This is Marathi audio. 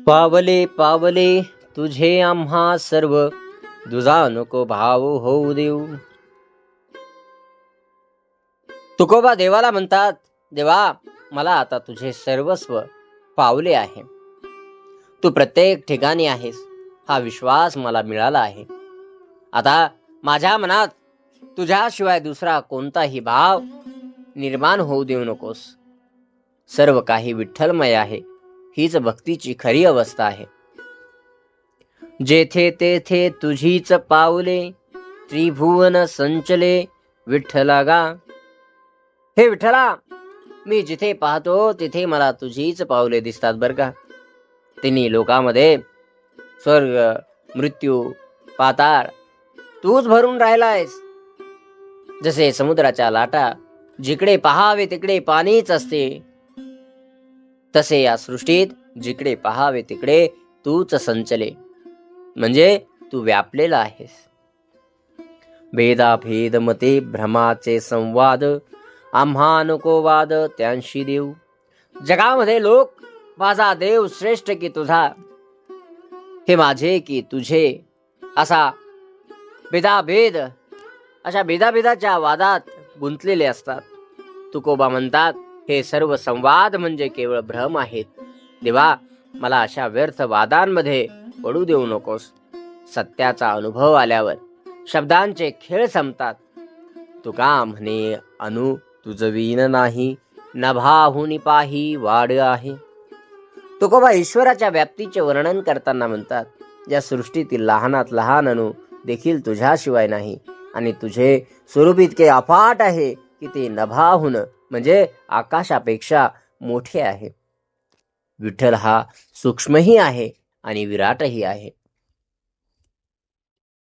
पावले पावले तुझे आम्हा सर्व, तुझा नको भाव होऊ देऊ. तुकोबा देवाला म्हणतात, देवा मला आता तुझे सर्वस्व पावले आहे. तू प्रत्येक ठिकाणी आहेस हा विश्वास मला मिळाला आहे. आता माझ्या मनात तुझ्याशिवाय दुसरा कोणताही भाव निर्माण होऊ देऊ नकोस. सर्व काही विठ्ठलमय आहे. हीच भक्तीची खरी अवस्था आहे. जेथे तेथे तुझीच पावले, त्रिभुवन संचले विठ्ठला गा. हे विठ्ठला, मी जिथे पाहतो तिथे मला तुझीच पावले दिसतात बर का. तिन्ही लोकांमध्ये स्वर्ग, मृत्यू, पाताळ तूच भरून राहिलायस. जसे समुद्राच्या लाटा जिकडे पहावे तिकडे पाणीच असते, तसे या सृष्टीत जिकडे पहावे तिकडे तूच संचले, म्हणजे तू व्यापलेला आहेस. भेदाभेद मते भ्रमाचे संवाद, आम्हा नको वाद त्यांशी देऊ. जगामध्ये लोक माझा देव श्रेष्ठ की तुझा, हे माझे की तुझे, असा भेदाभेद, अशा भेदाभेदाच्या वादात गुंतलेले असतात. तुकोबा म्हणतात, हे सर्व संवाद म्हणजे केवळ भ्रम आहेत. देवा मला अशा व्यर्थ वादांमध्ये पडू देऊ नकोस. सत्याचा अनुभव आल्यावर शब्दांचे खेळ संपतात. तुका म्हणे अनु तुझवीन नाही, नभाहुनी पाही वाड आहे. तुकोबा ईश्वराच्या व्याप्तीचे वर्णन करताना म्हणतात, या सृष्टीतील लहानात लहान अणु देखील तुझ्याशिवाय नाही, आणि तुझे स्वरूप इतके अफाट आहे की ते नभाहुन म्हणजे आकाशापेक्षा मोठे आहे. विठ्ठल हा सूक्ष्मही आहे आणि विराटही आहे.